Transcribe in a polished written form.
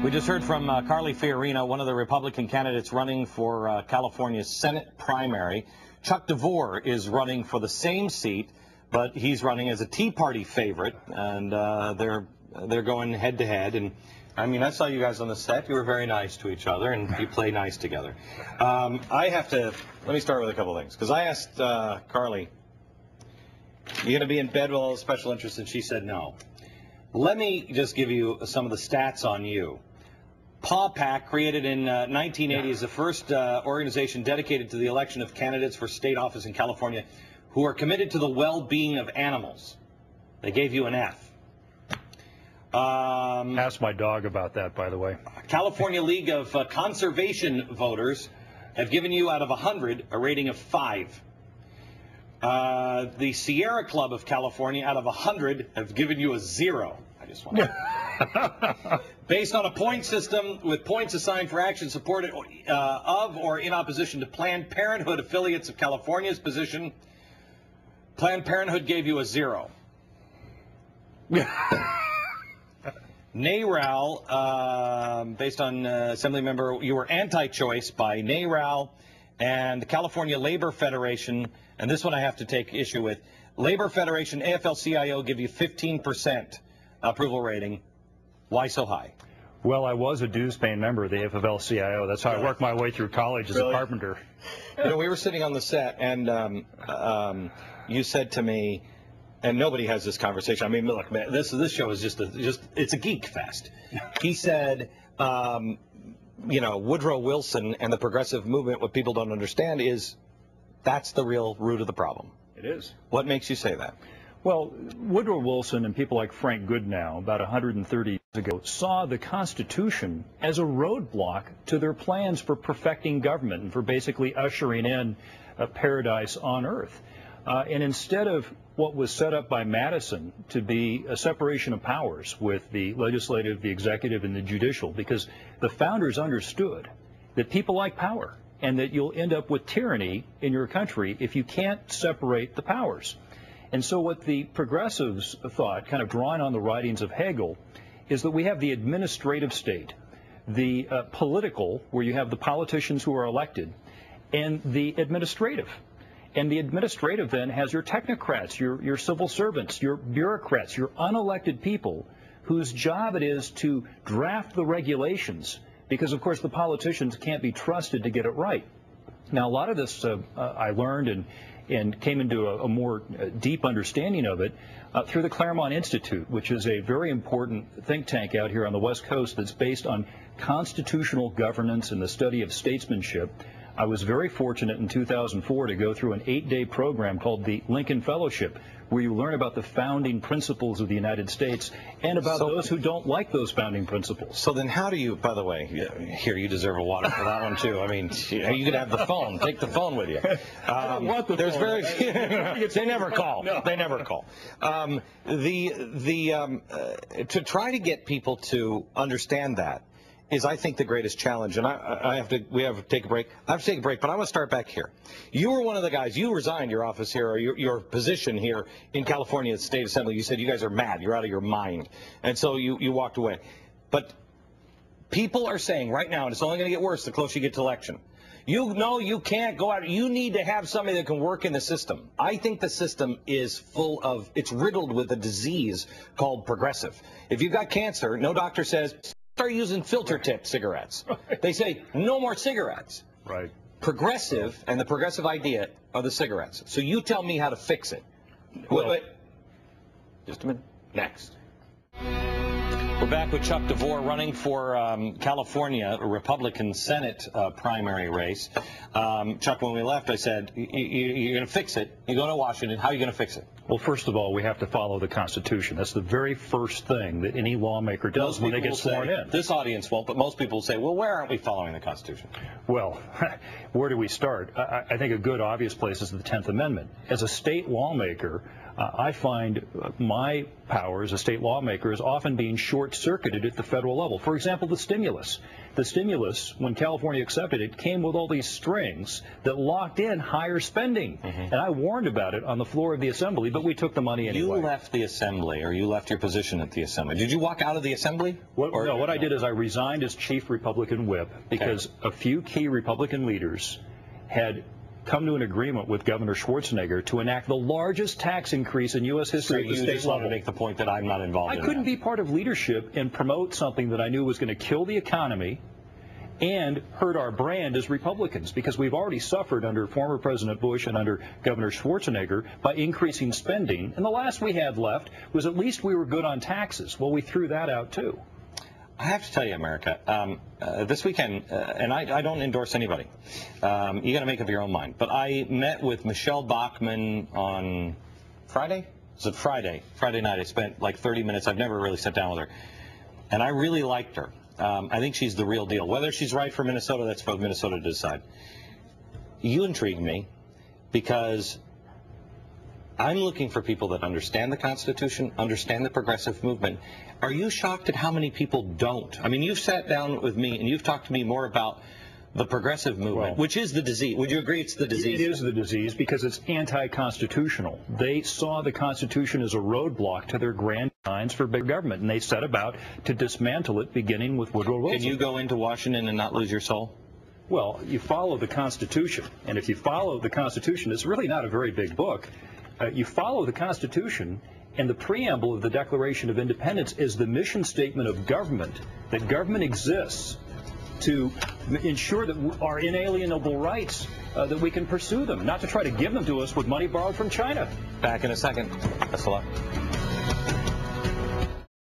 We just heard from Carly Fiorina, one of the Republican candidates running for California's Senate primary. Chuck DeVore is running for the same seat, but he's running as a Tea Party favorite, and they're going head to head. And I mean, I saw you guys on the set. You were very nice to each other, and you play nice together. Let me start with a couple things, because I asked Carly, "You going to be in bed with all the special interests?" And she said no. Let me just give you some of the stats on you. Paw Pack, created in 1980, is the first organization dedicated to the election of candidates for state office in California who are committed to the well-being of animals. They gave you an F. Ask my dog about that, by the way. California League of Conservation Voters have given you, out of 100, a rating of 5. The Sierra Club of California, out of 100, have given you a 0. I just want to... Based on a point system with points assigned for action supported of or in opposition to Planned Parenthood affiliates of California's position, Planned Parenthood gave you a 0. NARAL, based on Assembly member, you were anti-choice by NARAL and the California Labor Federation, and this one I have to take issue with. Labor Federation, AFL-CIO give you 15% approval rating. Why so high? Well, I was a dues-paying member of the AFL-CIO. That's how I worked my way through college as a carpenter. You know, we were sitting on the set, and you said to me, and nobody has this conversation. I mean, look, man, this show is it's a geek fest. He said, you know, Woodrow Wilson and the progressive movement, what people don't understand is that's the real root of the problem. It is. What makes you say that? Well, Woodrow Wilson and people like Frank Goodnow, about 130 years ago, saw the Constitution as a roadblock to their plans for perfecting government and for basically ushering in a paradise on earth. And instead of what was set up by Madison to be a separation of powers with the legislative, the executive, and the judicial, because the founders understood that people like power and that you'll end up with tyranny in your country if you can't separate the powers. And so what the progressives thought, kind of drawing on the writings of Hegel, is that we have the administrative state, the political, where you have the politicians who are elected, and the administrative. And the administrative then has your technocrats, your civil servants, your bureaucrats, your unelected people whose job it is to draft the regulations, because, of course, the politicians can't be trusted to get it right. Now, a lot of this I learned and came into a more deep understanding of it through the Claremont Institute, which is a very important think tank out here on the West Coast that's based on constitutional governance and the study of statesmanship. I was very fortunate in 2004 to go through an 8-day program called the Lincoln Fellowship, where you learn about the founding principles of the United States and about those who don't like those founding principles. So then how do you, by the way, here, you deserve a water for that one too. I mean, you could have the phone. Take the phone with you. There's very few. They never call. No. They never call. To try to get people to understand that is, I think, the greatest challenge. And we have to take a break. I have to take a break, but I want to start back here. You were one of the guys, you resigned your office here, or your position here in California State Assembly. You said you guys are mad, you're out of your mind. And so you walked away. But people are saying right now, and it's only going to get worse the closer you get to election, you know you can't go out. You need to have somebody that can work in the system. I think the system is it's riddled with a disease called progressive. If you've got cancer, no doctor says, start using filter-tip cigarettes. They say, no more cigarettes. Right. Progressive and the progressive idea are the cigarettes. So you tell me how to fix it. Wait. Just a minute. Next. We're back with Chuck DeVore running for California, a Republican Senate primary race. Chuck, when we left, I said, you're going to fix it. You go to Washington. How are you going to fix it? Well, first of all, we have to follow the Constitution. That's the very first thing that any lawmaker does when they get sworn in. This audience won't, but most people will say, well, where aren't we following the Constitution? Well, where do we start? I think a good obvious place is the 10th Amendment. As a state lawmaker, I find my power as a state lawmaker is often being short-circuited at the federal level. For example, the stimulus. The stimulus, when California accepted it, came with all these strings that locked in higher spending. And I warned about it on the floor of the Assembly, but we took the money anyway. You left the Assembly, or you left your position at the Assembly. Did you walk out of the Assembly? No, what I did is I resigned as chief Republican whip because a few key Republican leaders had come to an agreement with Governor Schwarzenegger to enact the largest tax increase in U.S. history at the state level. Want to make the point that I'm not involved in I couldn't be part of leadership and promote something that I knew was going to kill the economy and hurt our brand as Republicans, because we've already suffered under former President Bush and under Governor Schwarzenegger by increasing spending. And the last we had left was at least we were good on taxes. Well, we threw that out, too. I have to tell you, America, this weekend, and I don't endorse anybody. You got to make up your own mind. But I met with Michelle Bachmann on Friday? Was it Friday? Friday night. I spent like 30 minutes. I've never really sat down with her. And I really liked her. I think she's the real deal. Whether she's right for Minnesota, that's for Minnesota to decide. You intrigue me because I'm looking for people that understand the Constitution, understand the progressive movement. Are you shocked at how many people don't? I mean, you've sat down with me and you've talked to me more about the progressive movement, which is the disease. Would you agree it's the disease? It is the disease because it's anti-constitutional. They saw the Constitution as a roadblock to their grand designs for big government, and they set about to dismantle it, beginning with Woodrow Wilson. Can you go into Washington and not lose your soul? Well, you follow the Constitution, and if you follow the Constitution, it's really not a very big book. You follow the Constitution, and the preamble of the Declaration of Independence is the mission statement of government, that government exists to ensure that our inalienable rights, that we can pursue them, not to try to give them to us with money borrowed from China. Back in a second. Best of luck.